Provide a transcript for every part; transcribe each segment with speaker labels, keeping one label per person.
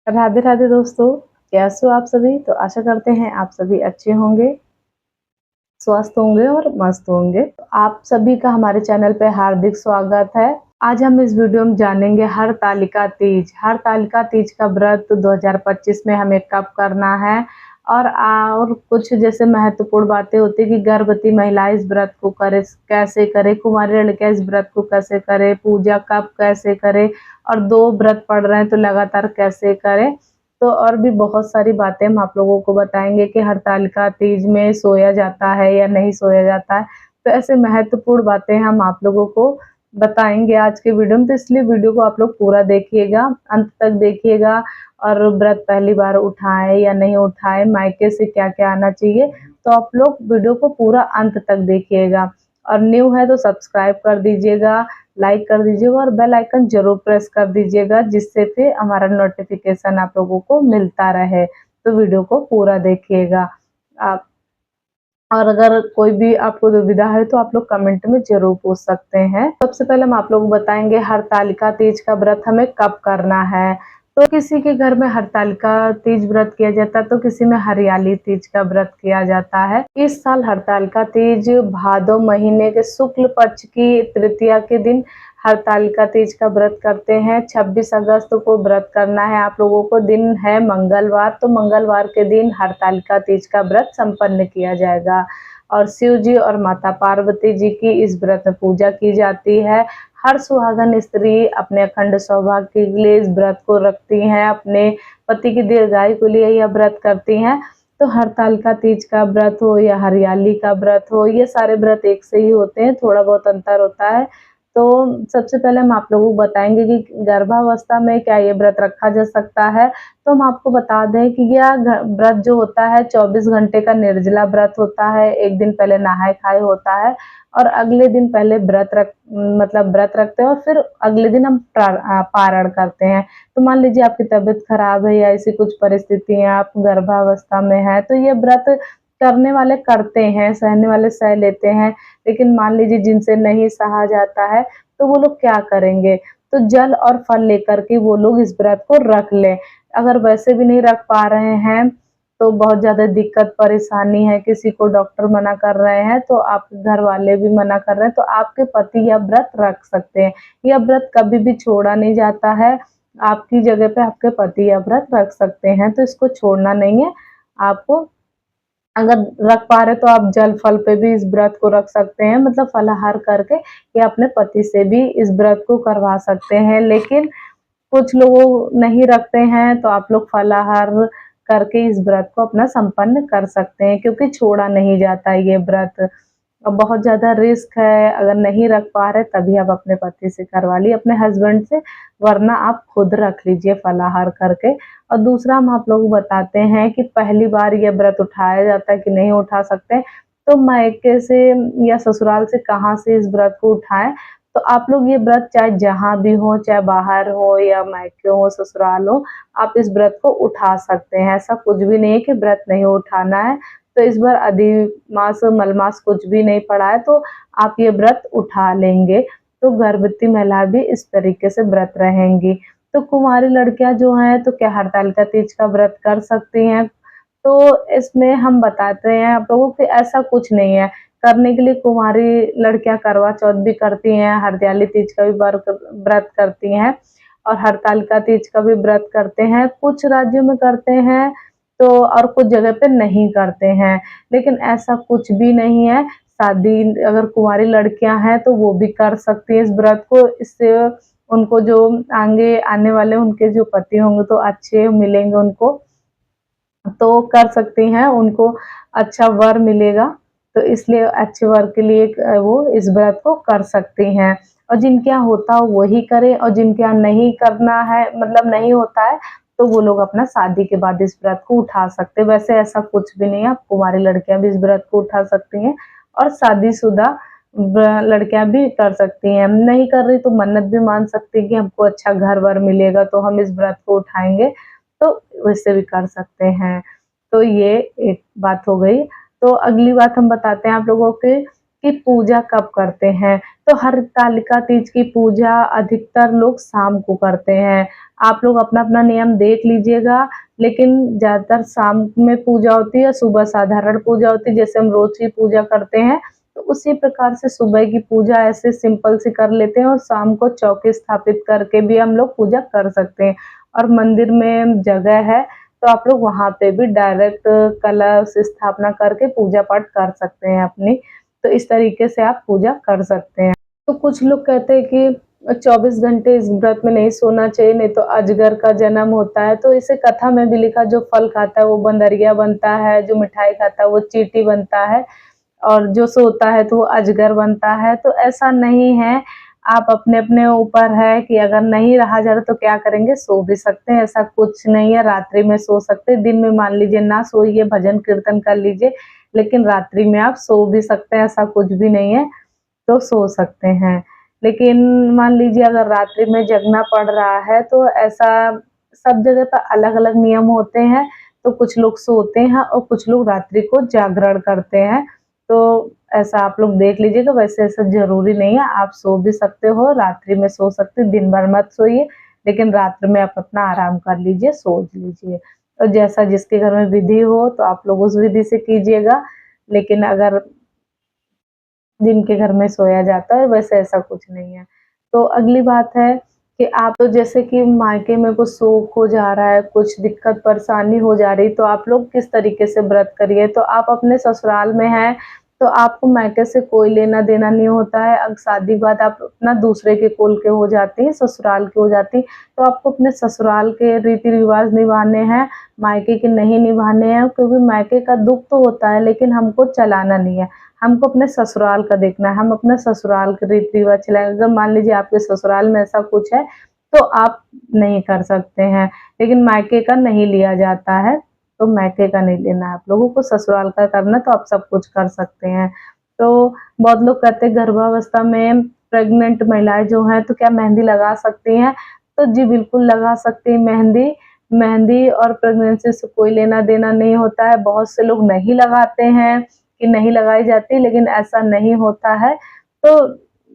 Speaker 1: राधे राधे दोस्तों। कैसे हो आप सभी? तो आशा करते हैं आप सभी अच्छे होंगे, स्वस्थ होंगे और मस्त होंगे। तो आप सभी का हमारे चैनल पे हार्दिक स्वागत है। आज हम इस वीडियो में जानेंगे हरतालिका तीज। हरतालिका तीज का व्रत 2025 में हमें कब करना है और कुछ जैसे महत्वपूर्ण बातें होती है कि गर्भवती महिला इस व्रत को करे कैसे करे, कुंवारी लड़कियां इस व्रत को कैसे करे, पूजा कब कैसे करे और 2 व्रत पड़ रहे हैं तो लगातार कैसे करें। तो और भी बहुत सारी बातें हम आप लोगों को बताएँगे कि हरतालिका तीज में सोया जाता है या नहीं सोया जाता है। तो ऐसे महत्वपूर्ण बातें हम आप लोगों को बताएँगे आज के वीडियो में, तो इसलिए वीडियो को आप लोग पूरा देखिएगा, अंत तक देखिएगा। और व्रत पहली बार उठाएँ या नहीं उठाएँ, मायके से क्या-क्या आना चाहिए, तो आप लोग वीडियो को पूरा अंत तक देखिएगा। और न्यू है तो सब्सक्राइब कर दीजिएगा, लाइक कर दीजिएगा और बेल आइकन ज़रूर प्रेस कर दीजिएगा, जिससे फिर हमारा नोटिफ़िकेशन आप लोगों को मिलता रहे। तो वीडियो को पूरा देखिएगा आप। और अगर कोई भी आपको दुविधा है तो आप लोग कमेंट में ज़रूर पूछ सकते हैं। सबसे पहले हम आप लोगों को बताएँगे हरतालिका तीज का व्रत हमें कब करना है। तो किसी के घर में हरतालिका तीज व्रत किया जाता है, तो किसी में हरियाली तीज का व्रत किया जाता है। इस साल हरतालिका तीज भादो महीने के शुक्ल पक्ष की तृतीया के दिन हरतालिका तीज का व्रत करते हैं। 26 अगस्त को व्रत करना है आप लोगों को। दिन है मंगलवार, तो मंगलवार के दिन हरतालिका तीज का व्रत संपन्न किया जाएगा। और शिव जी और माता पार्वती जी की इस व्रत में पूजा की जाती है। हर सुहागन स्त्री अपने अखंड सौभाग्य के लिए इस व्रत को रखती हैं, अपने पति की दीर्घायु के लिए यह व्रत करती हैं। तो हरतालिका तीज का व्रत हो या हरियाली का व्रत हो, ये सारे व्रत एक से ही होते हैं, थोड़ा बहुत अंतर होता है। तो सबसे पहले हम आप लोगों को बताएँगे कि गर्भावस्था में क्या ये व्रत रखा जा सकता है। तो हम आपको बता दें कि यह व्रत जो होता है 24 घंटे का निर्जला व्रत होता है। एक दिन पहले नहाए-खाए होता है और अगले दिन पहले व्रत रखते हैं और फिर अगले दिन हम पारण करते हैं। तो मान लीजिए आपकी तबीयत खराब है या ऐसी कुछ परिस्थिति है, आप गर्भावस्था में हैं, तो ये व्रत करने वाले करते हैं, सहने वाले सह लेते हैं। लेकिन मान लीजिए जिनसे नहीं सहा जाता है, तो वो लोग क्या करेंगे? तो जल और फल लेकर के वो लोग इस व्रत को रख लें। अगर वैसे भी नहीं रख पा रहे हैं, तो बहुत ज़्यादा दिक्कत परेशानी है, किसी को डॉक्टर मना कर रहे हैं, तो आपके घर वाले भी मना कर रहे हैं, तो आपके पति यह व्रत रख सकते हैं। यह व्रत कभी भी छोड़ा नहीं जाता है, आपकी जगह पे आपके पति यह व्रत रख सकते हैं, तो इसको छोड़ना नहीं है आपको। अगर रख पा रहे तो आप जल फल पे भी इस व्रत को रख सकते हैं, मतलब फलाहार करके या अपने पति से भी इस व्रत को करवा सकते हैं। लेकिन कुछ लोग नहीं रखते हैं, तो आप लोग फलाहार करके इस व्रत को अपना संपन्न कर सकते हैं, क्योंकि छोड़ा नहीं जाता है ये व्रत। बहुत ज़्यादा रिस्क है, अगर नहीं रख पा रहे तभी आप अपने पति से करवा लीजिए, अपने हस्बैंड से, वरना आप खुद रख लीजिए फलाहार करके। और दूसरा हम आप लोगों को बताते हैं कि पहली बार ये व्रत उठाया जाता है कि नहीं उठा सकते, तो मायके से या ससुराल से कहाँ से इस व्रत को उठाएँ। तो आप लोग ये व्रत चाहे जहाँ भी हो, चाहे बाहर हो या मायके हो, ससुराल हो, आप इस व्रत को उठा सकते हैं। ऐसा कुछ भी नहीं है कि व्रत नहीं उठाना है। तो इस बार अधिक मास, मलमास कुछ भी नहीं पड़ा है, तो आप ये व्रत उठा लेंगे। तो गर्भवती महिला भी इस तरीके से व्रत रहेंगी। तो कुंवारी लड़कियाँ जो हैं, तो क्या हरतालिका तीज का व्रत कर सकती हैं? तो इसमें हम बताते हैं आप लोगों को कि ऐसा कुछ नहीं है। करने के लिए कुंवारी लड़कियाँ करवा चौथ भी करती हैं, हरताली तीज का भी व्रत करती हैं और हरतालिका तीज का भी व्रत करते हैं। कुछ राज्यों में करते हैं, तो और कुछ जगह पे नहीं करते हैं। लेकिन ऐसा कुछ भी नहीं है। शादी अगर कुंवारी लड़कियाँ हैं, तो वो भी कर सकती हैं इस व्रत को। इससे उनको जो आगे आने वाले उनके जो पति होंगे, तो अच्छे मिलेंगे उनको। तो कर सकती हैं, उनको अच्छा वर मिलेगा, तो इसलिए अच्छे वर के लिए वो इस व्रत को कर सकती हैं। और जिनके यहाँ होता हो वही करें, और जिनके यहाँ नहीं करना है, मतलब नहीं होता है, तो वो लोग अपना शादी के बाद इस व्रत को उठा सकते हैं। वैसे ऐसा कुछ भी नहीं है, आप कुंवारी लड़कियाँ भी इस व्रत को उठा सकती हैं और शादीशुदा लड़कियाँ भी कर सकती हैं। नहीं कर रही तो मन्नत भी मान सकती हैं कि हमको अच्छा घर-वर मिलेगा, तो हम इस व्रत को उठाएँगे। तो वैसे भी कर सकते हैं। तो ये एक बात हो गई। तो अगली बात हम बताते हैं आप लोगों के कि पूजा कब करते हैं। तो हरतालिका तीज की पूजा अधिकतर लोग शाम को करते हैं। आप लोग अपना-अपना नियम देख लीजिएगा, लेकिन ज़्यादातर शाम में पूजा होती है, सुबह साधारण पूजा होती है, जैसे हम रोज़ की पूजा करते हैं। तो उसी प्रकार से सुबह की पूजा ऐसे सिंपल सी कर लेते हैं और शाम को चौकी स्थापित करके भी हम लोग पूजा कर सकते हैं। और मंदिर में जगह है, तो आप लोग वहाँ पे भी डायरेक्ट कलश स्थापना करके पूजा पाठ कर सकते हैं अपनी। तो इस तरीके से आप पूजा कर सकते हैं। तो कुछ लोग कहते हैं कि 24 घंटे इस व्रत में नहीं सोना चाहिए, नहीं तो अजगर का जन्म होता है। तो इसे कथा में भी लिखा, जो फल खाता है वो बंदरिया बनता है, जो मिठाई खाता है वो चींटी बनता है और जो सोता है तो वो अजगर बनता है। तो ऐसा नहीं है, आप अपने-अपने ऊपर है कि अगर नहीं रहा जा रहा तो क्या करेंगे, सो भी सकते हैं, ऐसा कुछ नहीं है। रात्रि में सो सकते हैं, दिन में मान लीजिए ना सोइए, भजन कीर्तन कर लीजिए, लेकिन रात्रि में आप सो भी सकते हैं, ऐसा कुछ भी नहीं है, तो सो सकते हैं। लेकिन मान लीजिए अगर रात्रि में जगना पड़ रहा है तो ऐसा सब जगह पर अलग-अलग नियम होते हैं। तो कुछ लोग सोते हैं और कुछ लोग रात्रि को जागरण करते हैं। तो ऐसा आप लोग देख लीजिएगा, वैसे ऐसा ज़रूरी नहीं है, आप सो भी सकते हो, रात्रि में सो सकते हो, दिन भर मत सोइए, लेकिन रात्र में आप अपना आराम कर लीजिए, सो लीजिए। और जैसा जिसके घर में विधि हो तो आप लोग उस विधि से कीजिएगा, लेकिन अगर जिनके घर में सोया जाता है, वैसे ऐसा कुछ नहीं है। तो अगली बात है कि आप तो जैसे कि मायके में कुछ शोक हो जा रहा है, कुछ दिक्कत परेशानी हो जा रही, तो आप लोग किस तरीके से व्रत करिए। तो आप अपने ससुराल में हैं, तो आपको मायके से कोई लेना-देना नहीं होता है। अब शादी के बाद आप अपना दूसरे के कुल के हो जाती हैं, ससुराल की हो जाती, तो आपको अपने ससुराल के रीति-रिवाज़ निभाने हैं, मायके के नहीं निभाने हैं, क्योंकि मायके का दुःख तो होता है, लेकिन हमको चलाना नहीं है। हमको अपने ससुराल का देखना है, हम अपने ससुराल के रीति-रिवाज चलाएँ। अगर मान लीजिए आपके ससुराल में ऐसा कुछ है, तो आप नहीं कर सकते हैं, लेकिन मायके का नहीं लिया जाता है, तो मायके का नहीं लेना है आप लोगों को, ससुराल का करना है तो आप सब कुछ कर सकते हैं। तो बहुत लोग कहते हैं गर्भावस्था में प्रेग्नेंट महिलाएँ जो हैं, तो क्या मेहंदी लगा सकती हैं? तो जी बिल्कुल लगा सकती हैं मेहंदी। मेहंदी और प्रेगनेंसी से कोई लेना-देना नहीं होता है, बहुत से लोग नहीं लगाते हैं कि नहीं लगाई जाती, लेकिन ऐसा नहीं होता है। तो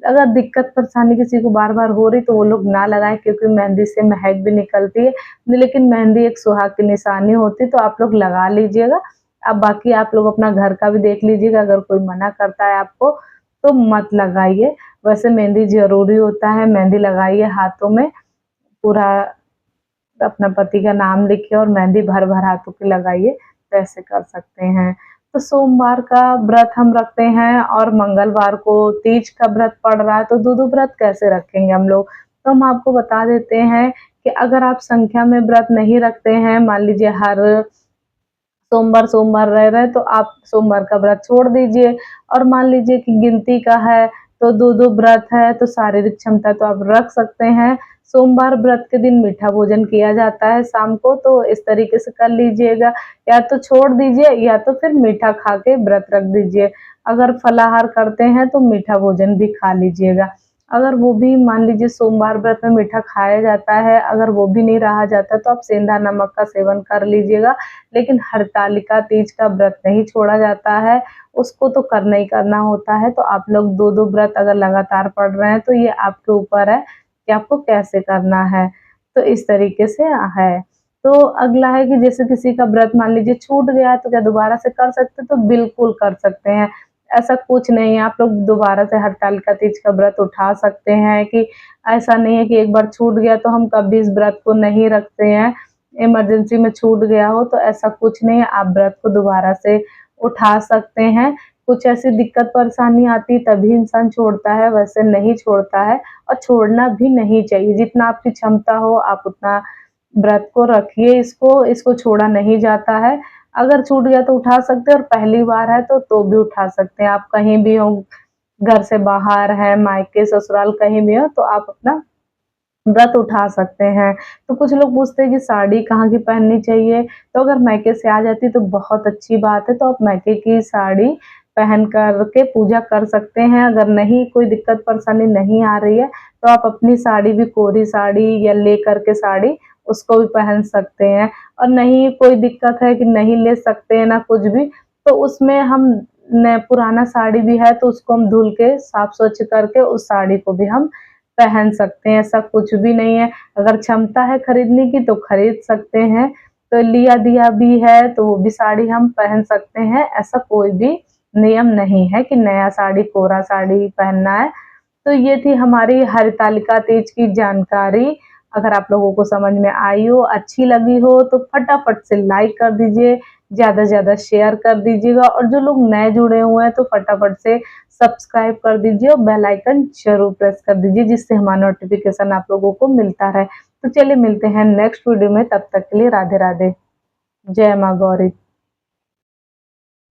Speaker 1: अगर दिक्कत परेशानी किसी को बार-बार हो रही तो वो लोग ना लगाएँ, क्योंकि मेहंदी से महक भी निकलती है। लेकिन मेहंदी एक सुहाग की निशानी होती है, तो आप लोग लगा लीजिएगा। अब बाकी आप लोग अपना घर का भी देख लीजिएगा, अगर कोई मना करता है आपको तो मत लगाइए। वैसे मेहंदी ज़रूरी होता है, मेहंदी लगाइए हाथों में, पूरा अपना पति का नाम लिखिए और मेहंदी भर-भर हाथों पे लगाइए, तो ऐसे कर सकते हैं। तो सोमवार का व्रत हम रखते हैं और मंगलवार को तीज का व्रत पड़ रहा है, तो दो-दो व्रत कैसे रखेंगे हम लोग? तो हम आपको बता देते हैं कि अगर आप संख्या में व्रत नहीं रखते हैं, मान लीजिए हर सोमवार रह रहे हैं तो आप सोमवार का व्रत छोड़ दीजिए, और मान लीजिए कि गिनती का है तो 2-2 व्रत है, तो शारीरिक क्षमता तो आप रख सकते हैं। सोमवार व्रत के दिन मीठा भोजन किया जाता है शाम को, तो इस तरीके से कर लीजिएगा, या तो छोड़ दीजिए या तो फिर मीठा खा के व्रत रख दीजिए। अगर फलाहार करते हैं तो मीठा भोजन भी खा लीजिएगा। अगर वो भी मान लीजिए सोमवार व्रत में मीठा खाया जाता है, अगर वो भी नहीं रहा जाता तो आप सेंधा नमक का सेवन कर लीजिएगा। लेकिन हरतालिका तीज का व्रत नहीं छोड़ा जाता है, उसको तो करना ही करना होता है। तो आप लोग 2-2 व्रत अगर लगातार पढ़ रहे हैं तो ये आपके ऊपर है कि आपको कैसे करना है। तो इस तरीके से है। तो अगला है कि जैसे किसी का व्रत मान लीजिए छूट गया है तो क्या दोबारा से कर सकते हैं? तो बिल्कुल कर सकते हैं। ऐसा कुछ नहीं है, आप लोग दोबारा से हरतालिका तीज का व्रत उठा सकते हैं, कि ऐसा नहीं है कि एक बार छूट गया तो हम कभी इस व्रत को नहीं रखते हैं। इमरजेंसी में छूट गया हो तो ऐसा कुछ नहीं है, आप व्रत को दोबारा से उठा सकते हैं। कुछ ऐसी दिक्कत परेशानी आती तभी इंसान छोड़ता है, वैसे नहीं छोड़ता है, और छोड़ना भी नहीं चाहिए। जितना आपकी क्षमता हो आप उतना व्रत को रखिए, इसको छोड़ा नहीं जाता है। अगर छूट गया तो उठा सकते हैं, और पहली बार है तो भी उठा सकते हैं। आप कहीं भी हो, घर से बाहर हैं, मायके, ससुराल कहीं भी हो तो आप अपना व्रत उठा सकते हैं। तो कुछ लोग पूछते हैं कि साड़ी कहाँ की पहननी चाहिए? तो अगर मायके से आ जाती है तो बहुत अच्छी बात है, तो आप मायके की साड़ी पहन कर के पूजा कर सकते हैं। अगर नहीं, कोई दिक्कत परेशानी नहीं आ रही है, तो आप अपनी साड़ी भी, कोरी साड़ी या लेकर के साड़ी, उसको भी पहन सकते हैं। और नहीं कोई दिक्कत है कि नहीं ले सकते हैं ना कुछ भी, तो उसमें हम पुराना साड़ी भी है तो उसको हम धुल के साफ स्वच्छ करके उस साड़ी को भी हम पहन सकते हैं, ऐसा कुछ भी नहीं है। अगर क्षमता है खरीदने की तो खरीद सकते हैं, तो लिया दिया भी है तो वो भी साड़ी हम पहन सकते हैं, ऐसा कोई भी नियम नहीं है कि नया साड़ी कोरा साड़ी पहनना है। तो ये थी हमारी हरितालिका तीज की जानकारी। अगर आप लोगों को समझ में आई हो, अच्छी लगी हो तो फटाफट से लाइक कर दीजिए, ज़्यादा से ज़्यादा शेयर कर दीजिएगा और जो लोग नए जुड़े हुए हैं तो फटाफट से सब्सक्राइब कर दीजिए और बेल आइकन ज़रूर प्रेस कर दीजिए, जिससे हमारा नोटिफ़िकेशन आप लोगों को मिलता रहे। तो चलिए मिलते हैं नेक्स्ट वीडियो में, तब तक के लिए राधे राधे। जय माँ गौरी।